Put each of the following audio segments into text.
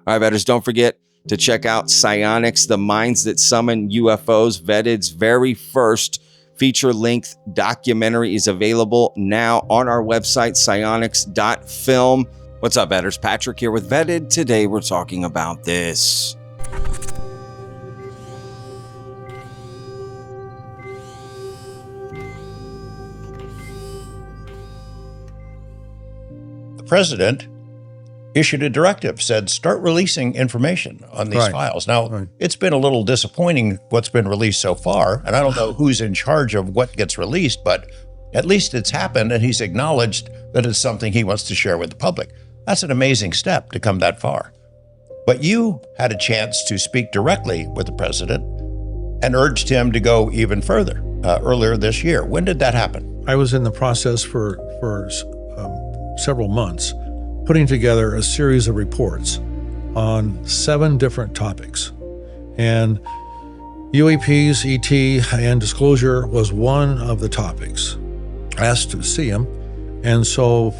All right, bettors, don't forget to check out Psionics, The Minds That Summon UFOs. Vetted's very first feature-length documentary is available now on our website, psionics.film. What's up, vetters? Patrick here with Vetted. Today we're talking about this. The president issued a directive, said start releasing information on these files. Now, it's been a little disappointing what's been released so far, and I don't know who's in charge of what gets released, but at least it's happened, and he's acknowledged that it's something he wants to share with the public. That's an amazing step to come that far. But you had a chance to speak directly with the president and urged him to go even further earlier this year. When did that happen? I was in the process for several months putting together a series of reports on 7 different topics. And UAPs, ET, and disclosure was one of the topics. I asked to see him. And so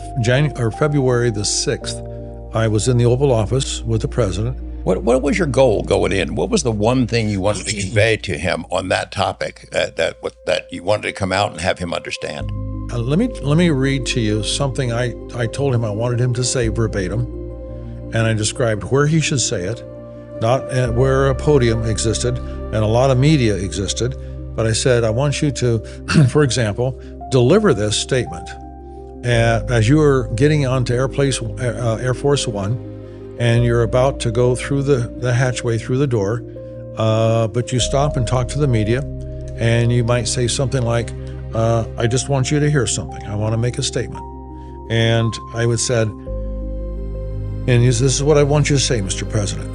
February the 6th, I was in the Oval Office with the president. What was your goal going in? What was the one thing you wanted to convey to him on that topic that you wanted to come out and have him understand? Let me read to you something I told him I wanted him to say verbatim, and I described where he should say it, not where a podium existed and a lot of media existed, but I said, I want you to, for example, deliver this statement as you are getting onto Air Force One, and you're about to go through the hatchway through the door, but you stop and talk to the media, and you might say something like, I just want you to hear something. I want to make a statement. And I would said, and this is what I want you to say, Mr. President.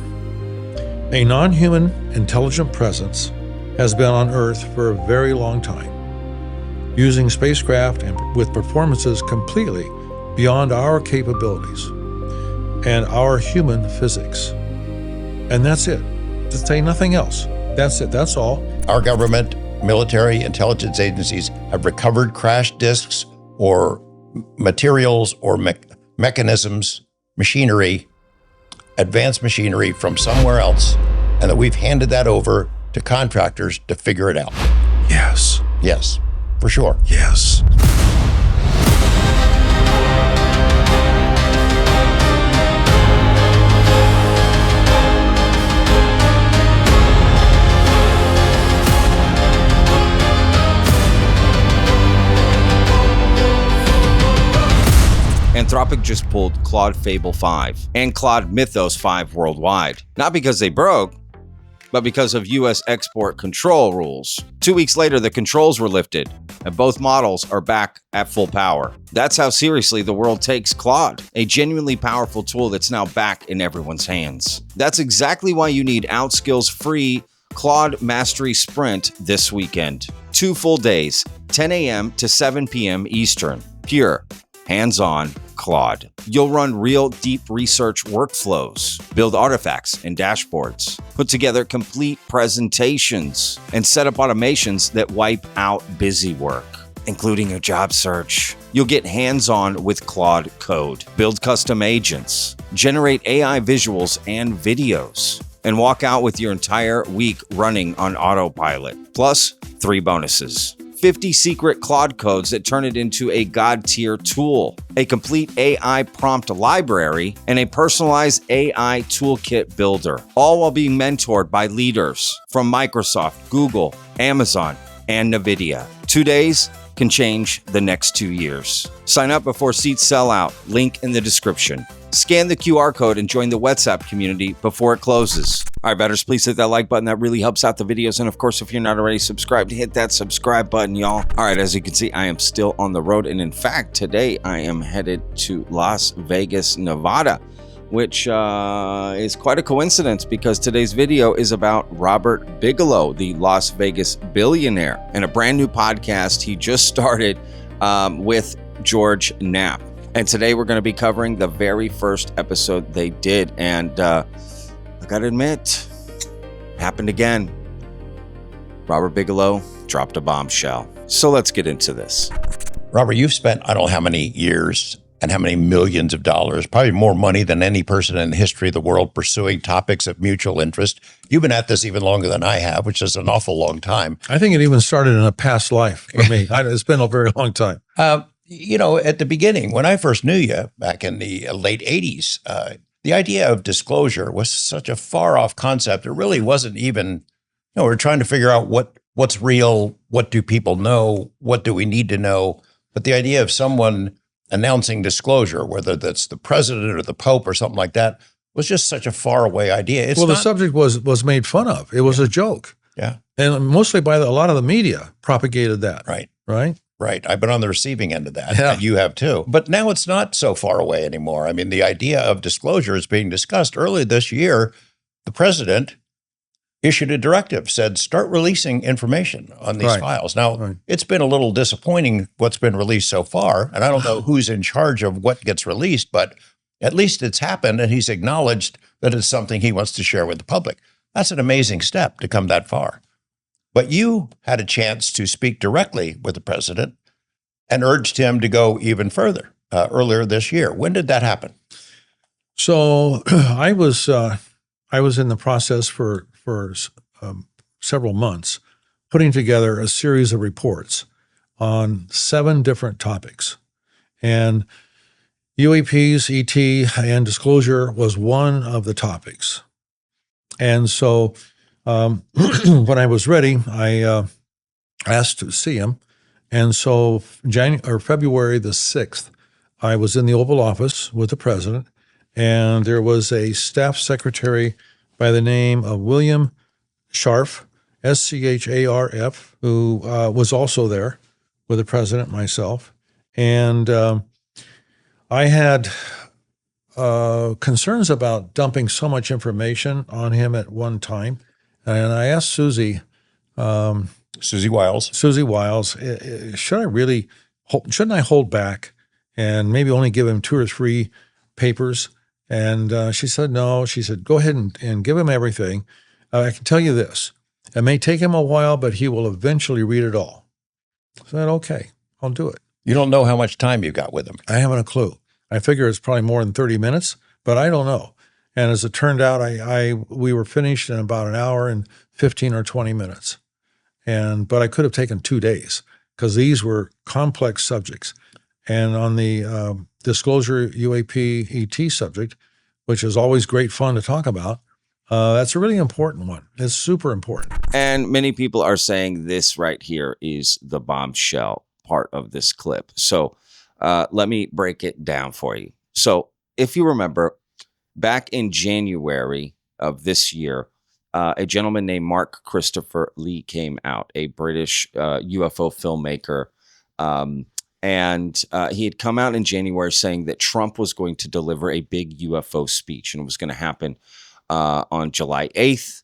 A non-human intelligent presence has been on Earth for a very long time, using spacecraft and with performances completely beyond our capabilities and our human physics. And that's it. Just say nothing else. That's it. That's all. Our government, military, intelligence agencies have recovered crash disks or materials or mechanisms, machinery, advanced machinery from somewhere else, and that we've handed that over to contractors to figure it out. Yes. Yes, for sure. Yes. Anthropic just pulled Claude Fable 5 and Claude Mythos 5 worldwide. Not because they broke, but because of U.S. export control rules. 2 weeks later, the controls were lifted, and both models are back at full power. That's how seriously the world takes Claude, a genuinely powerful tool that's now back in everyone's hands. That's exactly why you need Outskill's free Claude Mastery Sprint this weekend. 2 full days, 10 a.m. to 7 p.m. Eastern. Pure, hands-on Claude. You'll run real deep research workflows, build artifacts and dashboards, put together complete presentations, and set up automations that wipe out busy work, including a job search. You'll get hands-on with Claude Code, build custom agents, generate AI visuals and videos, and walk out with your entire week running on autopilot, plus 3 bonuses. 50 secret Claude codes that turn it into a God-tier tool, a complete AI prompt library, and a personalized AI toolkit builder, all while being mentored by leaders from Microsoft, Google, Amazon, and NVIDIA. 2 days can change the next 2 years. Sign up before seats sell out. Link in the description. Scan the QR code and join the WhatsApp community before it closes. All right, betters, please hit that like button. That really helps out the videos. And of course, if you're not already subscribed, hit that subscribe button, y'all. All right, as you can see, I am still on the road. And in fact, today I am headed to Las Vegas, Nevada, which is quite a coincidence because today's video is about Robert Bigelow, the Las Vegas billionaire, and a brand new podcast he just started with George Knapp. And today we're going to be covering the very first episode they did. And I got to admit, happened again. Robert Bigelow dropped a bombshell. So let's get into this. Robert, you've spent, I don't know how many years and how many millions of dollars, probably more money than any person in the history of the world pursuing topics of mutual interest. You've been at this even longer than I have, which is an awful long time. I think it even started in a past life for me. It's been a very long time. You know, at the beginning, when I first knew you back in the late 80s, the idea of disclosure was such a far off concept. It really wasn't even, you know, we're trying to figure out what's real, what do people know, what do we need to know. But the idea of someone announcing disclosure, whether that's the president or the Pope or something like that, was just such a far away idea. The subject was made fun of. It was a joke. Yeah. And mostly by a lot of the media propagated that. Right. Right. Right. I've been on the receiving end of that. Yeah. And you have too. But now it's not so far away anymore. I mean, the idea of disclosure is being discussed. Earlier this year, the president issued a directive, said, start releasing information on these files. Now, it's been a little disappointing what's been released so far. And I don't know who's in charge of what gets released, but at least it's happened. And he's acknowledged that it's something he wants to share with the public. That's an amazing step to come that far. But you had a chance to speak directly with the president and urged him to go even further earlier this year. When did that happen? So I was in the process for several months putting together a series of reports on 7 different topics. And UAPs, ET, and disclosure was one of the topics. And so when I was ready, I asked to see him. And so February the 6th, I was in the Oval Office with the president, and there was a staff secretary by the name of William Scharf, Scharf, who was also there with the president, myself. And I had concerns about dumping so much information on him at one time. And I asked Susie Wiles, shouldn't I hold back and maybe only give him 2 or 3 papers? And she said, no. She said, go ahead and give him everything. I can tell you this. It may take him a while, but he will eventually read it all. I said, okay, I'll do it. You don't know how much time you got with him. I haven't a clue. I figure it's probably more than 30 minutes, but I don't know. And as it turned out, we were finished in about an hour and 15 or 20 minutes. But I could have taken 2 days because these were complex subjects. And on the disclosure UAP ET subject, which is always great fun to talk about, that's a really important one. It's super important. And many people are saying this right here is the bombshell part of this clip. So let me break it down for you. So if you remember, back in January of this year, a gentleman named Mark Christopher Lee came out, a British UFO filmmaker. And he had come out in January saying that Trump was going to deliver a big UFO speech, and it was going to happen on July 8th.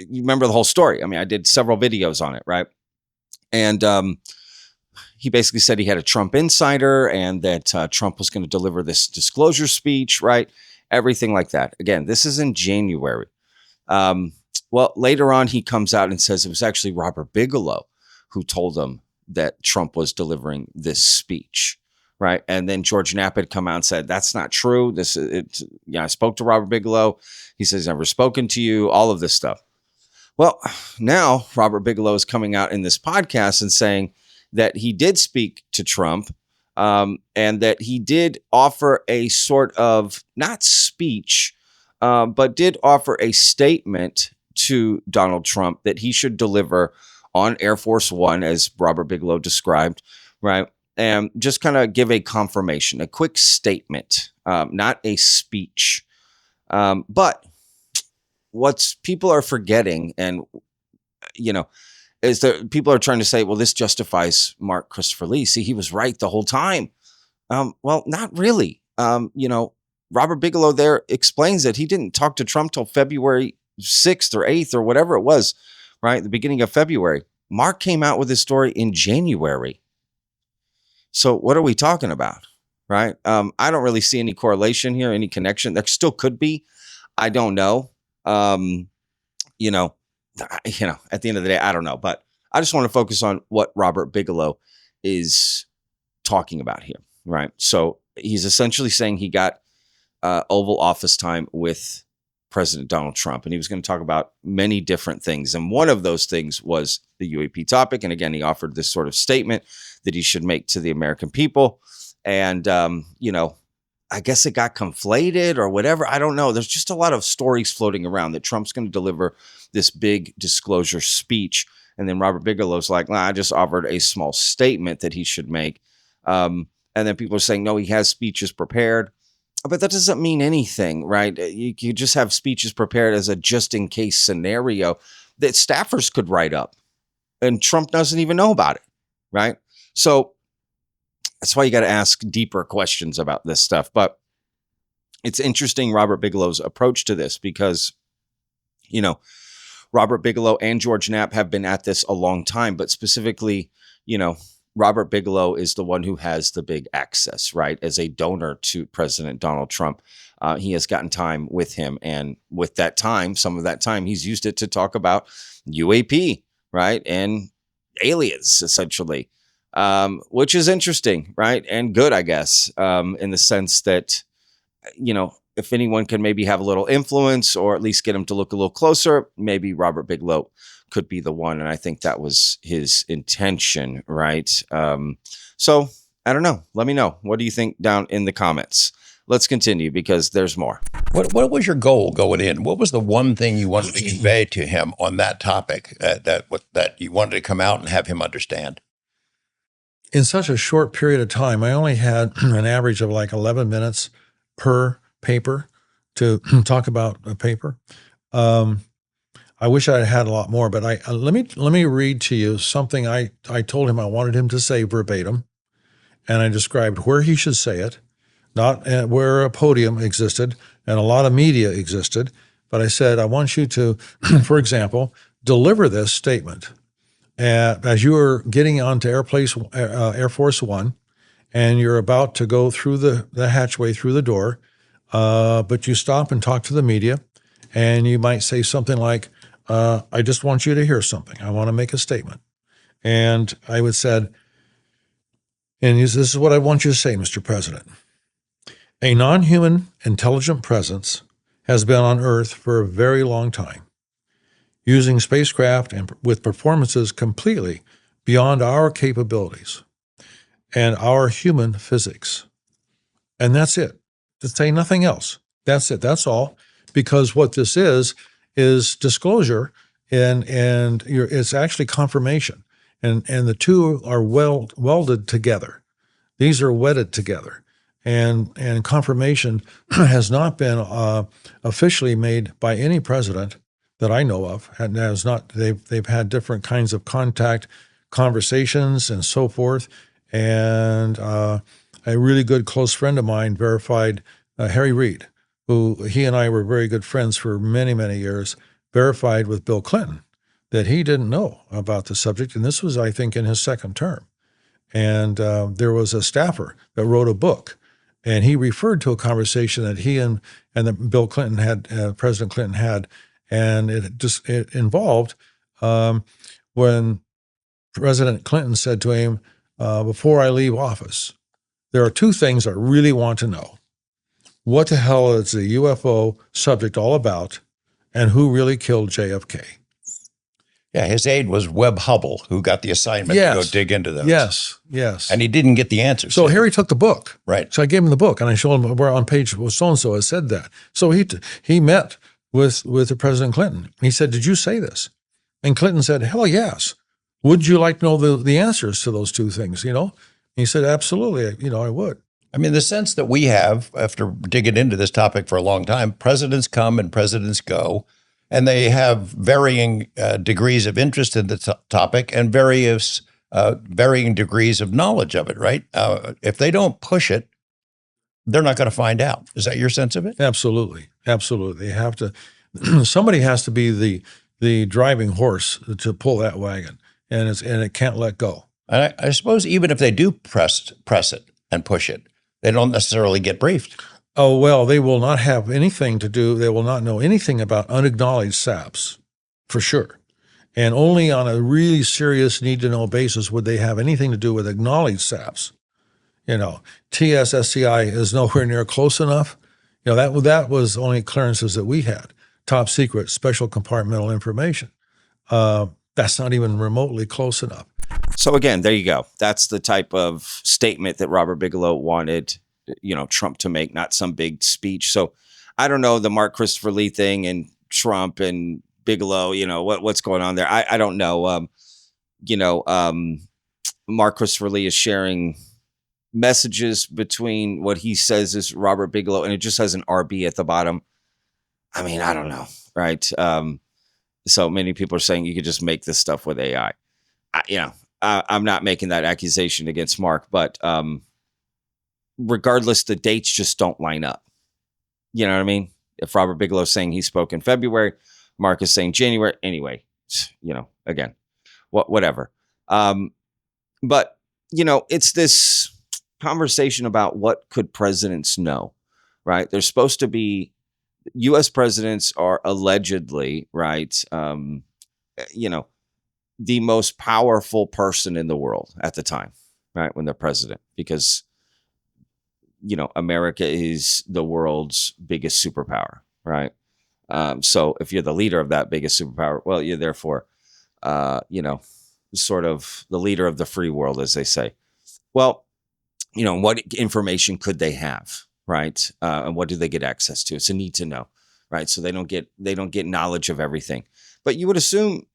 You remember the whole story. I mean, I did several videos on it, right? And he basically said he had a Trump insider and that Trump was going to deliver this disclosure speech, right? Everything like that. Again, this is in January. Well, later on, he comes out and says it was actually Robert Bigelow who told him that Trump was delivering this speech, right? And then George Knapp had come out and said, that's not true. I spoke to Robert Bigelow. He says, he's never spoken to you, all of this stuff. Well, now Robert Bigelow is coming out in this podcast and saying that he did speak to Trump and that he did offer a sort of, not speech, but did offer a statement to Donald Trump that he should deliver on Air Force One, as Robert Bigelow described, right? And just kind of give a confirmation, a quick statement, not a speech. But what people are forgetting, and, is that people are trying to say, well, this justifies Mark Christopher Lee. See, he was right the whole time. Well, not really. Robert Bigelow there explains that he didn't talk to Trump till February 6th or 8th or whatever it was, right? The beginning of February. Mark came out with his story in January. So what are we talking about, right? I don't really see any correlation here, any connection. There still could be. I don't know. At the end of the day, I don't know. But I just want to focus on what Robert Bigelow is talking about here, right? So he's essentially saying he got Oval Office time with President Donald Trump, and he was going to talk about many different things. And one of those things was the UAP topic. And again, he offered this sort of statement that he should make to the American people. And, I guess it got conflated or whatever. I don't know. There's just a lot of stories floating around that Trump's going to deliver this big disclosure speech. And then Robert Bigelow's like, I just offered a small statement that he should make. And then people are saying, no, he has speeches prepared. But that doesn't mean anything, right? You just have speeches prepared as a just in case scenario that staffers could write up. And Trump doesn't even know about it, right? So that's why you got to ask deeper questions about this stuff. But it's interesting, Robert Bigelow's approach to this, because, Robert Bigelow and George Knapp have been at this a long time, but specifically, Robert Bigelow is the one who has the big access, right? As a donor to President Donald Trump, he has gotten time with him. And with that time, some of that time, he's used it to talk about UAP, right? And aliens, essentially. Which is interesting, right? And good, I guess, in the sense that, if anyone can maybe have a little influence or at least get him to look a little closer, maybe Robert Bigelow could be the one. And I think that was his intention, right? So I don't know. Let me know. What do you think down in the comments? Let's continue because there's more. What was your goal going in? What was the one thing you wanted to convey to him on that topic that you wanted to come out and have him understand? In such a short period of time, I only had an average of like 11 minutes per paper to talk about a paper. I wish I had a lot more, but let me read to you something I told him I wanted him to say verbatim, and I described where he should say it, not where a podium existed and a lot of media existed, but I said, I want you to, for example, deliver this statement as you are getting onto Air Force One, and you're about to go through the hatchway through the door, but you stop and talk to the media, and you might say something like, I just want you to hear something. I want to make a statement. And I would said, and this is what I want you to say, Mr. President. A non-human intelligent presence has been on Earth for a very long time, using spacecraft and with performances completely beyond our capabilities and our human physics. And that's it. To say nothing else. That's it. That's all. Because what this is disclosure and it's actually confirmation. And the two are welded together. These are wedded together. And confirmation has not been officially made by any president that I know of. And has not. They've had different kinds of conversations and so forth. And a really good close friend of mine verified, Harry Reid, who he and I were very good friends for many, many years, verified with Bill Clinton that he didn't know about the subject. And this was, I think, in his second term. And there was a staffer that wrote a book, and he referred to a conversation that he and that Bill Clinton had, President Clinton had, and it involved when President Clinton said to him, before I leave office, there are two things I really want to know. What the hell is the UFO subject all about, and who really killed JFK? Yeah, his aide was Webb Hubble, who got the assignment to go dig into those. Yes. And he didn't get the answers. So Harry took the book. Right. So I gave him the book, and I showed him where on page so-and-so it said that. So he met with the President Clinton. He said, did you say this? And Clinton said, hell yes. Would you like to know the answers to those two things, He said, absolutely, I would. I mean, the sense that we have, after digging into this topic for a long time, presidents come and presidents go, and they have varying degrees of interest in the topic and varying degrees of knowledge of it, right? If they don't push it, they're not going to find out. Is that your sense of it? Absolutely. They have to, somebody has to be the driving horse to pull that wagon, and it can't let go. And I suppose even if they do press it and push it, they don't necessarily get briefed. Oh, well, they will not have anything to do. They will not know anything about unacknowledged SAPs, for sure. And only on a really serious need-to-know basis would they have anything to do with acknowledged SAPs. TSSCI is nowhere near close enough. That was only clearances that we had. Top secret, special compartmental information. That's not even remotely close enough. So again, there you go. That's the type of statement that Robert Bigelow wanted, Trump to make, not some big speech. So I don't know the Mark Christopher Lee thing and Trump and Bigelow, what's going on there. I don't know. Mark Christopher Lee is sharing messages between what he says is Robert Bigelow, and it just has an RB at the bottom. I mean, I don't know, right? So many people are saying you could just make this stuff with AI. I'm not making that accusation against Mark, but regardless, the dates just don't line up. You know what I mean? If Robert Bigelow is saying he spoke in February, Mark is saying January. Anyway, again, whatever. But it's this conversation about what could presidents know, right? They're supposed to be, U.S. presidents are allegedly, right, the most powerful person in the world at the time, right, when they're president, because, America is the world's biggest superpower, right? So if you're the leader of that biggest superpower, well, you're therefore, sort of the leader of the free world, as they say. Well, what information could they have, right? And what do they get access to? It's a need to know, right? So they don't get knowledge of everything. But you would assume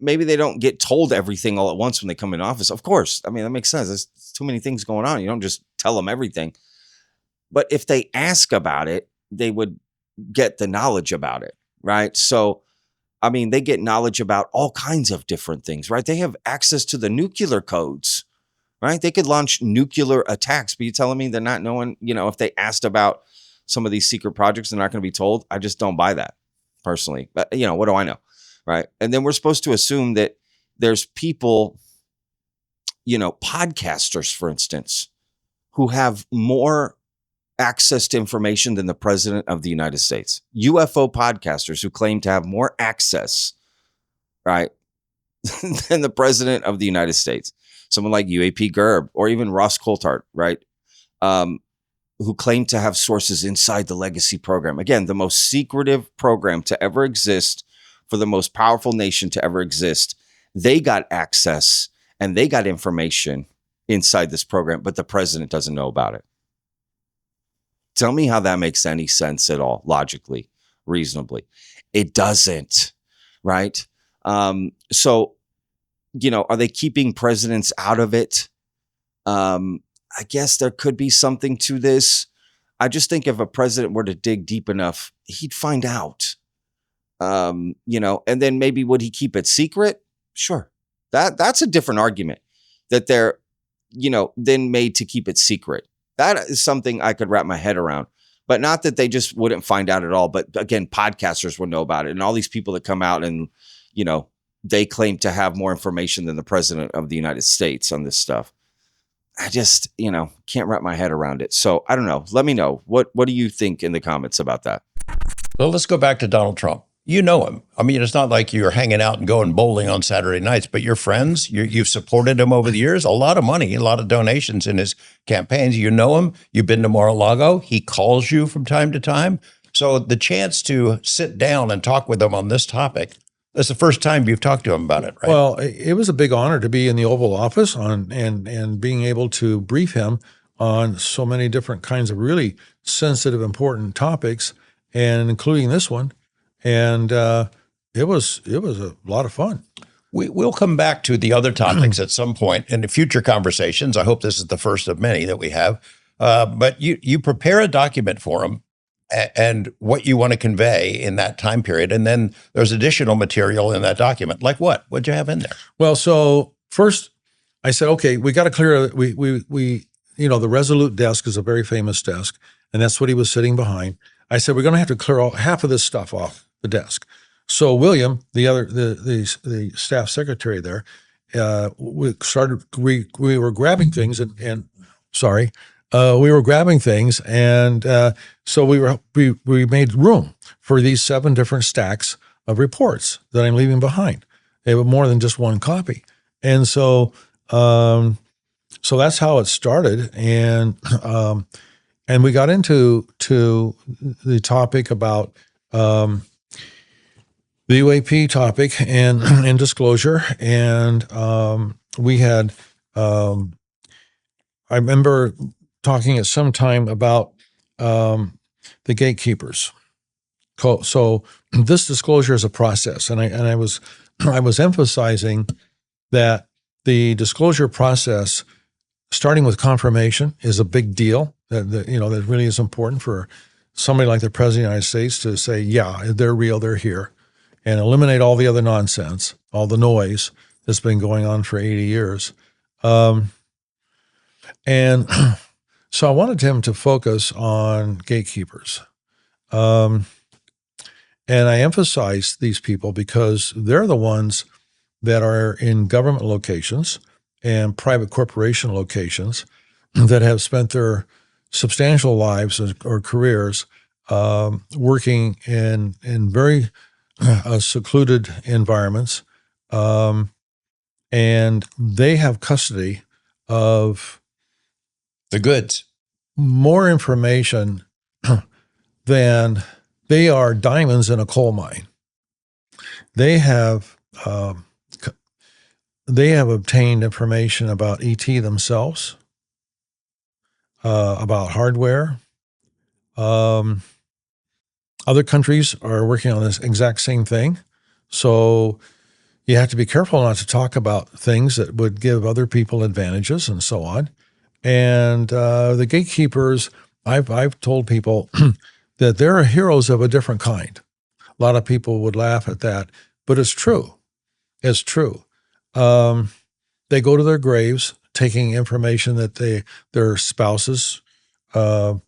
maybe they don't get told everything all at once when they come in office. Of course, I mean, that makes sense. There's too many things going on. You don't just tell them everything. But if they ask about it, they would get the knowledge about it, right? So, I mean, they get knowledge about all kinds of different things, right? They have access to the nuclear codes, right? They could launch nuclear attacks, but you telling me they're not knowing, if they asked about some of these secret projects, they're not going to be told? I just don't buy that personally. But, what do I know, right? And then we're supposed to assume that there's people, podcasters, for instance, who have more access to information than the president of the United States. UFO podcasters who claim to have more access, right, than the president of the United States. Someone like UAP Gerb or even Ross Coulthart, right, who claim to have sources inside the legacy program. Again, the most secretive program to ever exist for the most powerful nation to ever exist. They got access and they got information inside this program, but the president doesn't know about it. Tell me how that makes any sense at all, logically, reasonably. It doesn't, right? So, are they keeping presidents out of it? I guess there could be something to this. I just think if a president were to dig deep enough, he'd find out, and then maybe would he keep it secret? Sure. That's a different argument that they're, then made to keep it secret. That is something I could wrap my head around, but not that they just wouldn't find out at all. But again, podcasters would know about it. And all these people that come out and, they claim to have more information than the president of the United States on this stuff. I just, can't wrap my head around it. So I don't know. Let me know. What do you think in the comments about that? Well, let's go back to Donald Trump. You know him. I mean, it's not like you're hanging out and going bowling on Saturday nights, but you're friends. You've supported him over the years. A lot of money, a lot of donations in his campaigns. You know him. You've been to Mar-a-Lago. He calls you from time to time. So the chance to sit down and talk with him on this topic, that's the first time you've talked to him about it, right? Well, it was a big honor to be in the Oval Office and being able to brief him on so many different kinds of really sensitive, important topics, and including this one. And it was a lot of fun. We'll come back to the other topics at some point in the future conversations. I hope this is the first of many that we have. But you prepare a document for them and what you want to convey in that time period. And then there's additional material in that document. Like what? What'd you have in there? Well, so first I said, okay, we got to clear, the Resolute desk is a very famous desk, and that's what he was sitting behind. I said, we're going to have to clear half of this stuff off the desk. So William, the staff secretary there, we were grabbing things we were grabbing things, and so we made room for these 7 different stacks of reports that I'm leaving behind. They have more than just one copy. And so that's how it started. And we got into the topic about the UAP topic and disclosure. And we had, I remember talking at some time about the gatekeepers. So this disclosure is a process, and I was emphasizing that the disclosure process, starting with confirmation, is a big deal. That really is important for somebody like the President of the United States to say, yeah, they're real, they're here, and eliminate all the other nonsense, all the noise that's been going on for 80 years. And so I wanted him to focus on gatekeepers. And I emphasize these people because they're the ones that are in government locations and private corporation locations that have spent their substantial lives or careers working in very secluded environments. And they have custody of the goods, more information than they are diamonds in a coal mine. They have obtained information about ET themselves, about hardware. Other countries are working on this exact same thing. So you have to be careful not to talk about things that would give other people advantages and so on. And the gatekeepers, I've told people that there are heroes of a different kind. A lot of people would laugh at that, but it's true. It's true. They go to their graves taking information that their spouses have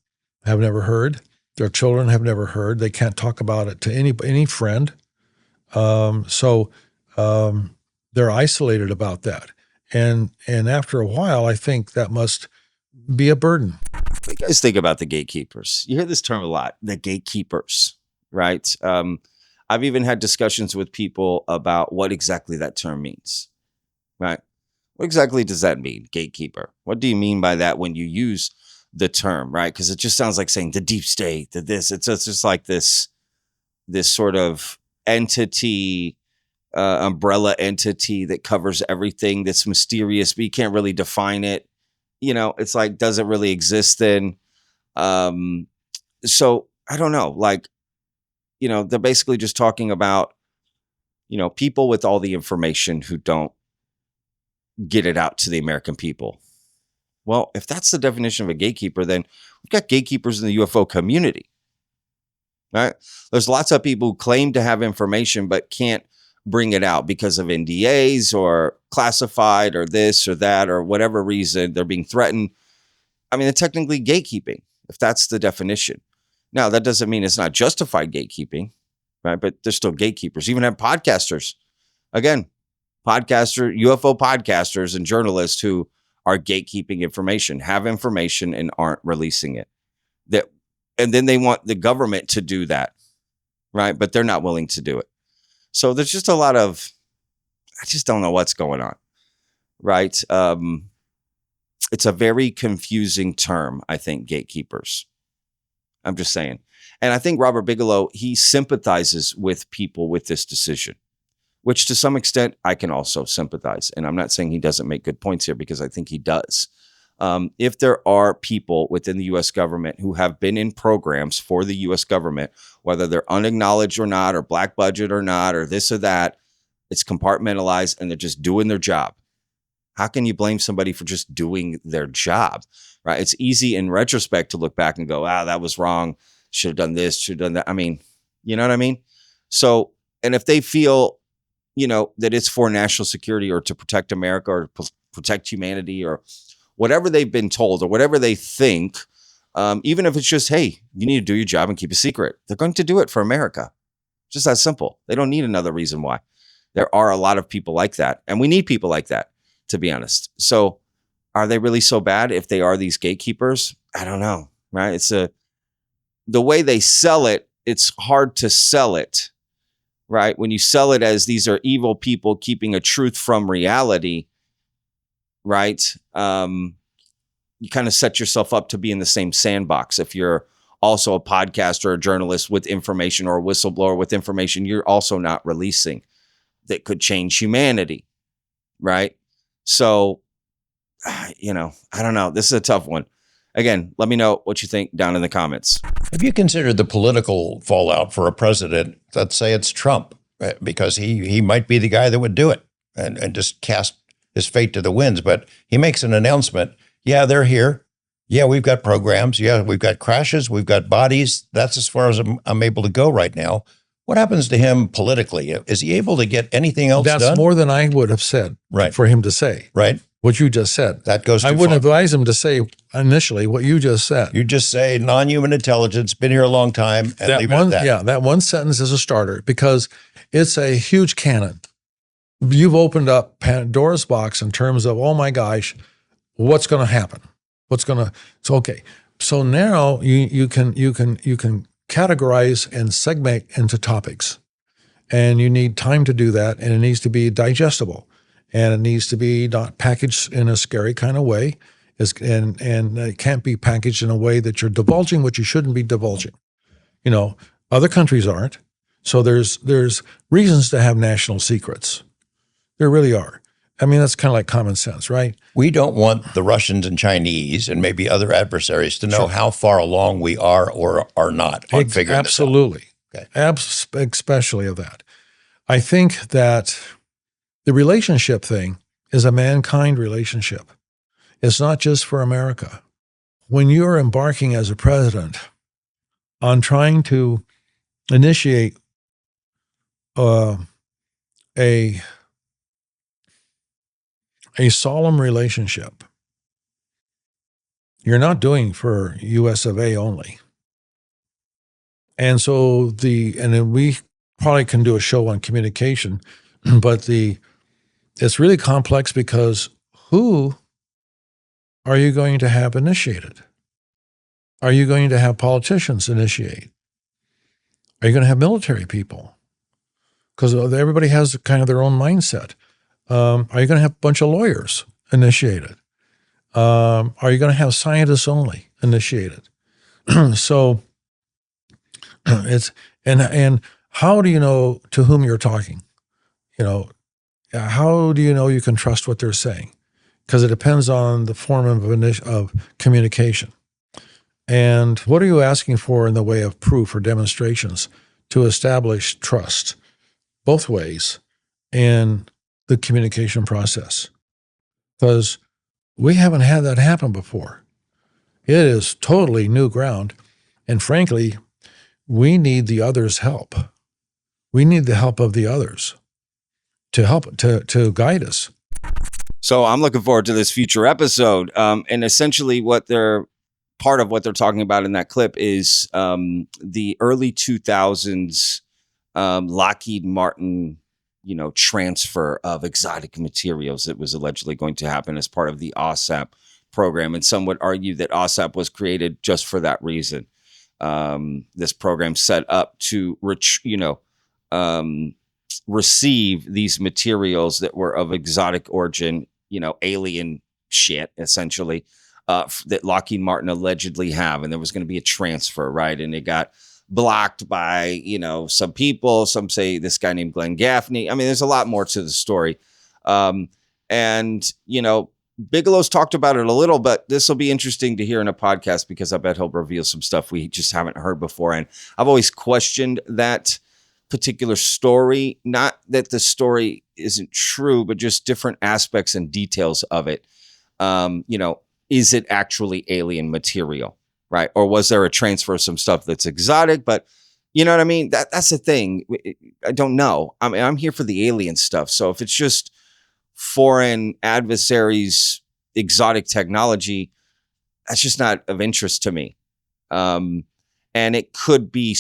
never heard, their children have never heard. They can't talk about it to any friend. So they're isolated about that. And after a while, I think that must be a burden. What do you guys think about the gatekeepers? You hear this term a lot, the gatekeepers, right? I've even had discussions with people about what exactly that term means, right? What exactly does that mean, gatekeeper? What do you mean by that when you use the term, right? Because it just sounds like saying the deep state, the this. It's just like this sort of entity, umbrella entity that covers everything that's mysterious, but you can't really define it. It's like, does it really exist then? So I don't know, they're basically just talking about, people with all the information who don't get it out to the American people. Well, if that's the definition of a gatekeeper, then we've got gatekeepers in the UFO community, right? There's lots of people who claim to have information, but can't bring it out because of NDAs or classified or this or that or whatever reason they're being threatened. I mean, they're technically gatekeeping, if that's the definition. Now, that doesn't mean it's not justified gatekeeping, right? But they're still gatekeepers. Even have podcasters. Again, UFO podcasters and journalists who are gatekeeping information, have information and aren't releasing it. And then they want the government to do that, right? But they're not willing to do it. So there's just a lot of, I just don't know what's going on, right? It's a very confusing term, I think, gatekeepers. I'm just saying. And I think Robert Bigelow, he sympathizes with people with this decision, which to some extent I can also sympathize. And I'm not saying he doesn't make good points here, because I think he does. If there are people within the U.S. government who have been in programs for the U.S. government, whether they're unacknowledged or not, or black budget or not, or this or that, it's compartmentalized and they're just doing their job. How can you blame somebody for just doing their job, right? It's easy in retrospect to look back and go, that was wrong. Should have done this, should have done that. I mean, you know what I mean? So, and if they feel, that it's for national security or to protect America or protect humanity or whatever they've been told or whatever they think, even if it's just, hey, you need to do your job and keep a secret, they're going to do it for America. Just that simple. They don't need another reason why. There are a lot of people like that, and we need people like that, to be honest. So are they really so bad if they are these gatekeepers? I don't know, right? The way they sell it, it's hard to sell it right? When you sell it as these are evil people keeping a truth from reality, right? You kind of set yourself up to be in the same sandbox. If you're also a podcaster or a journalist with information, or a whistleblower with information you're also not releasing that could change humanity, right? So, I don't know. This is a tough one. Again, let me know what you think down in the comments. Have you considered the political fallout for a president? Let's say it's Trump, right? Because he might be the guy that would do it and just cast his fate to the winds. But he makes an announcement. Yeah, they're here. Yeah, we've got programs. Yeah, we've got crashes. We've got bodies. That's as far as I'm able to go right now. What happens to him politically? Is he able to get anything else done? That's more than I would have said for him to say. Right. What you just said. That goes too I wouldn't far. advise him to say initially what you just said. You just say non-human intelligence, been here a long time, and leave it at that. Yeah, that one sentence is a starter because it's a huge cannon. You've opened up Pandora's box in terms of, oh my gosh, what's going to happen? It's okay. So now you can categorize and segment into topics, and you need time to do that, and it needs to be digestible, and it needs to be not packaged in a scary kind of way, and it can't be packaged in a way that you're divulging what you shouldn't be divulging. Other countries aren't, so there's reasons to have national secrets. There really are. I mean, that's kind of like common sense, right? We don't want the Russians and Chinese and maybe other adversaries to know how far along we are or are not on figuring this out. Absolutely. Okay. Especially of that. I think that the relationship thing is a mankind relationship. It's not just for America. When you're embarking as a president on trying to initiate a solemn relationship, you're not doing for US of A only. And so and we probably can do a show on communication, but it's really complex because who are you going to have initiated? Are you going to have politicians initiate? Are you going to have military people? Because everybody has kind of their own mindset. Are you going to have a bunch of lawyers initiated? Are you going to have scientists only initiated? So it's and how do you know to whom you're talking? How do you know you can trust what they're saying? Because it depends on the form of communication. And what are you asking for in the way of proof or demonstrations to establish trust both ways in the communication process? Because we haven't had that happen before. It is totally new ground. And frankly, we need the others' help. We need the help of the others to guide us. So I'm looking forward to this future episode. And essentially part of what they're talking about in that clip is the early 2000s Lockheed Martin, transfer of exotic materials that was allegedly going to happen as part of the OSAP program. And some would argue that OSAP was created just for that reason. This program set up to, receive these materials that were of exotic origin, alien shit, essentially, that Lockheed Martin allegedly have. And there was going to be a transfer, right? And it got blocked by, some people. Some say this guy named Glenn Gaffney. I mean, there's a lot more to the story. Bigelow's talked about it a little, but this will be interesting to hear in a podcast because I bet he'll reveal some stuff we just haven't heard before. And I've always questioned that particular story, not that the story isn't true, but just different aspects and details of it. Is it actually alien material, right? Or was there a transfer of some stuff that's exotic? But you know what I mean? That's the thing. I don't know. I mean, I'm here for the alien stuff. So if it's just foreign adversaries, exotic technology, that's just not of interest to me. And it could be,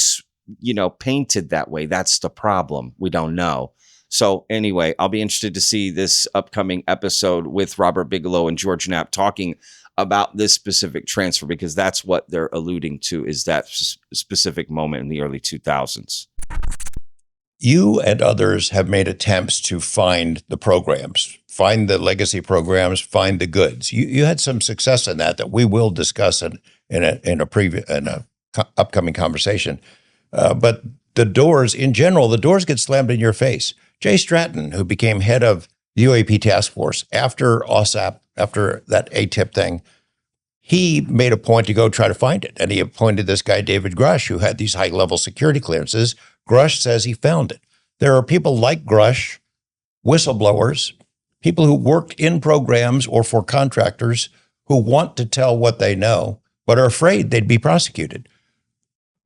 painted that way. That's the problem. We don't know. So anyway, I'll be interested to see this upcoming episode with Robert Bigelow and George Knapp talking about this specific transfer, because that's what they're alluding to, is that specific moment in the early 2000s. You and others have made attempts to find the programs, find the legacy programs, find the goods. You had some success in that we will discuss in a upcoming conversation. But the doors, in general, the doors get slammed in your face. Jay Stratton, who became head of the UAP task force after OSAP, after that ATIP thing, he made a point to go try to find it. And he appointed this guy, David Grush, who had these high-level security clearances. Grush says he found it. There are people like Grush, whistleblowers, people who worked in programs or for contractors who want to tell what they know, but are afraid they'd be prosecuted.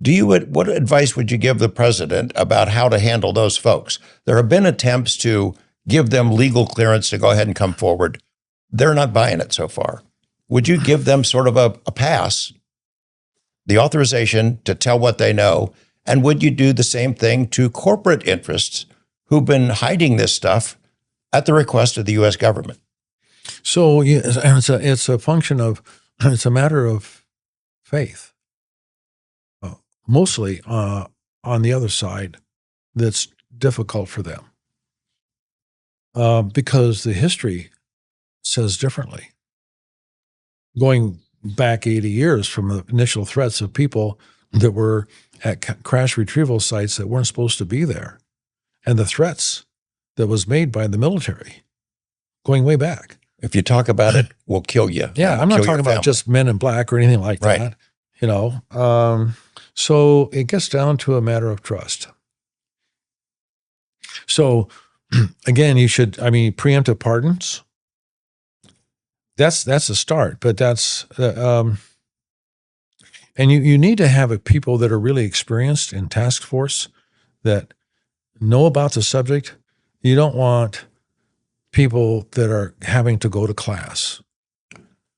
What advice would you give the president about how to handle those folks? There have been attempts to give them legal clearance to go ahead and come forward. They're not buying it so far. Would you give them sort of a pass, the authorization to tell what they know? And would you do the same thing to corporate interests who've been hiding this stuff at the request of the U.S. government? So it's a function of, it's a matter of faith. Mostly on the other side, that's difficult for them because the history says differently. Going back 80 years from the initial threats of people that were at crash retrieval sites that weren't supposed to be there, and the threats that was made by the military, going way back. If you talk about it, we'll kill you. Yeah, I'm not talking about just Men in Black or anything like that. Right. So it gets down to a matter of trust. So again, preemptive pardons, that's a start, but that's, and you need to have people that are really experienced in task force that know about the subject. You don't want people that are having to go to class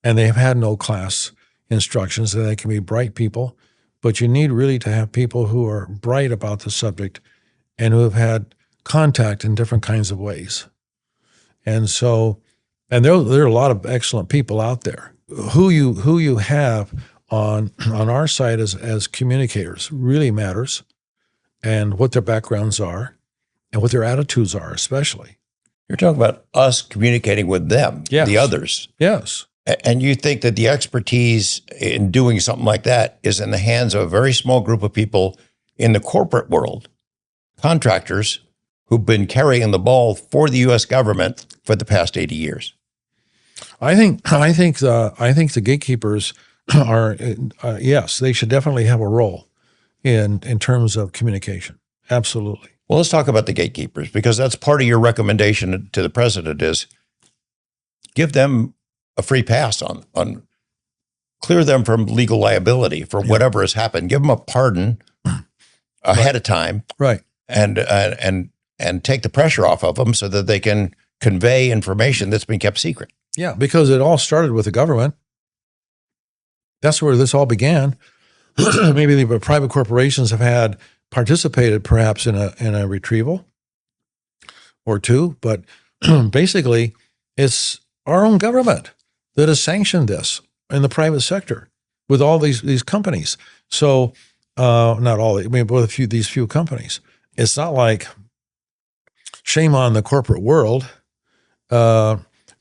and they have had no class instructions, and they can be bright people. But you need really to have people who are bright about the subject and who have had contact in different kinds of ways. And so, and there are a lot of excellent people out there. Who you have on our side as communicators really matters, and what their backgrounds are and what their attitudes are, especially. You're talking about us communicating with them, yes. The others. Yes. And you think that the expertise in doing something like that is in the hands of a very small group of people in the corporate world, contractors who've been carrying the ball for the U.S. government for the past 80 years? I think the gatekeepers are yes, they should definitely have a role in terms of communication. Absolutely. Well, let's talk about the gatekeepers, because that's part of your recommendation to the president is give them a free pass on clear them from legal liability for whatever has happened. Give them a pardon ahead of time, right? And take the pressure off of them so that they can convey information that's been kept secret. Yeah, because it all started with the government. That's where this all began. Maybe the private corporations have participated perhaps in a retrieval or two, but basically it's our own government that has sanctioned this in the private sector with all these companies. So not all, with these few companies. It's not like shame on the corporate world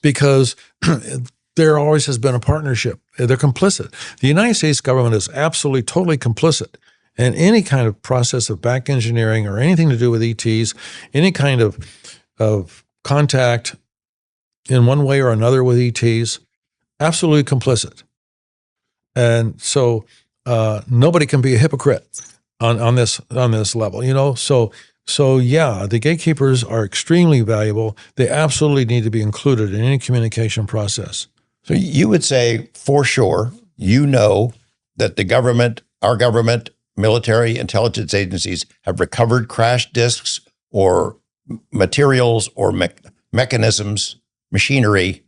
because there always has been a partnership. They're complicit. The United States government is absolutely, totally complicit in any kind of process of back engineering or anything to do with ETs, any kind of contact in one way or another with ETs, absolutely complicit. And so nobody can be a hypocrite on this level, So yeah, the gatekeepers are extremely valuable. They absolutely need to be included in any communication process. So you would say, for sure, that the government, our government, military intelligence agencies have recovered crash disks or materials or mechanisms, machinery,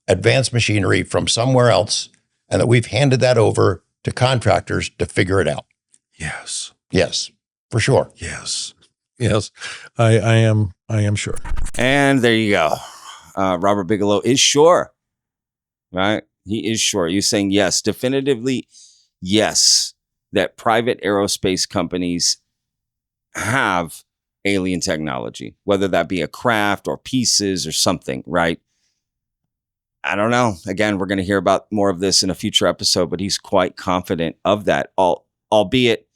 advanced machinery from somewhere else, and that we've handed that over to contractors to figure it out. Yes. Yes, for sure. Yes. Yes, I am sure. And there you go. Robert Bigelow is sure, right? He is sure. You're saying yes, definitively yes, that private aerospace companies have alien technology, whether that be a craft or pieces or something, right? I don't know. Again, we're going to hear about more of this in a future episode, but he's quite confident of that, albeit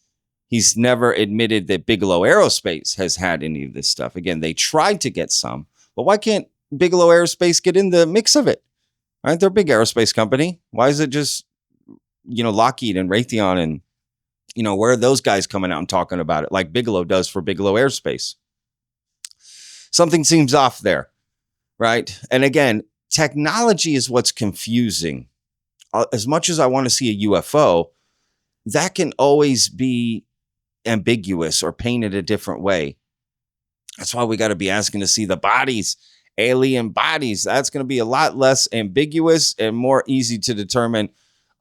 he's never admitted that Bigelow Aerospace has had any of this stuff. Again, they tried to get some, but why can't Bigelow Aerospace get in the mix of it? Right? They're a big aerospace company. Why is it just, Lockheed and Raytheon and, where are those guys coming out and talking about it like Bigelow does for Bigelow Aerospace? Something seems off there, right? And again, technology is what's confusing. As much as I want to see a UFO, that can always be ambiguous or painted a different way. That's why we got to be asking to see the bodies, alien bodies. That's going to be a lot less ambiguous and more easy to determine.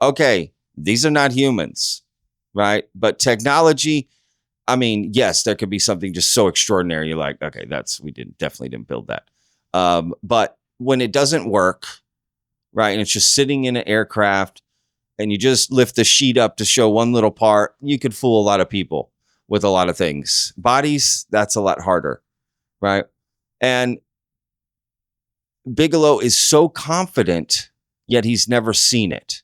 Okay, these are not humans, right? But technology, I mean, yes, there could be something just so extraordinary. You're like, okay, definitely didn't build that. But when it doesn't work, right, and it's just sitting in an aircraft and you just lift the sheet up to show one little part, you could fool a lot of people with a lot of things. Bodies, that's a lot harder, right? And Bigelow is so confident, yet he's never seen it.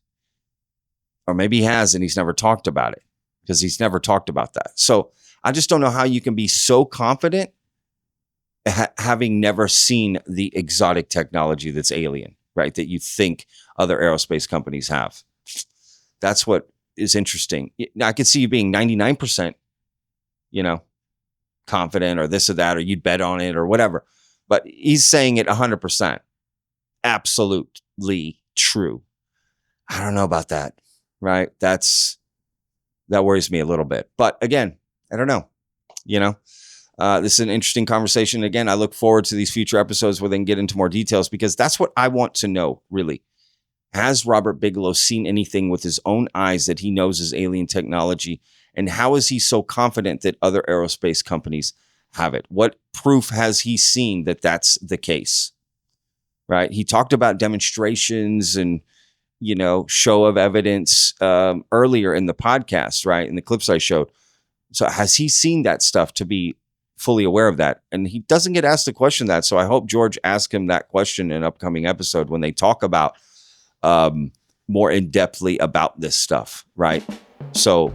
Or maybe he has and he's never talked about it, because he's never talked about that. So I just don't know how you can be so confident having never seen the exotic technology that's alien, right? That you think other aerospace companies have. That's what is interesting. I could see you being 99%, confident or this or that, or you'd bet on it or whatever. But he's saying it 100%. Absolutely true. I don't know about that, right? That worries me a little bit. But again, I don't know. This is an interesting conversation. Again, I look forward to these future episodes where they can get into more details, because that's what I want to know, really. Has Robert Bigelow seen anything with his own eyes that he knows is alien technology? And how is he so confident that other aerospace companies have it? What proof has he seen that that's the case? Right? He talked about demonstrations and, show of evidence earlier in the podcast, right? In the clips I showed. So has he seen that stuff to be fully aware of that? And he doesn't get asked the question that. So I hope George asks him that question in an upcoming episode when they talk about more in-depthly about this stuff, right? So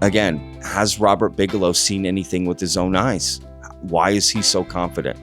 again, has Robert Bigelow seen anything with his own eyes? Why is he so confident?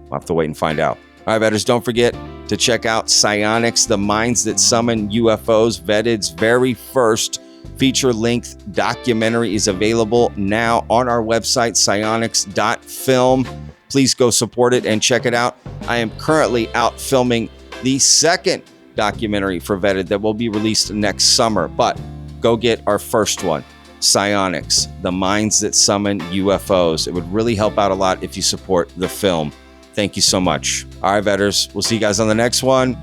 We'll have to wait and find out. All right, vetters, don't forget to check out Psionics, The Minds That Summon UFOs. Vetted's very first feature-length documentary is available now on our website, psionics.film. Please go support it and check it out. I am currently out filming the second documentary for Vetted that will be released next summer, but go get our first one, Psionics, The Minds That Summon UFOs. It would really help out a lot if you support the film. Thank you so much. All right, Vetters, we'll see you guys on the next one.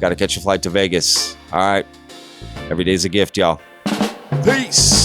Got to catch a flight to Vegas. All right. Every day's a gift, y'all. Peace.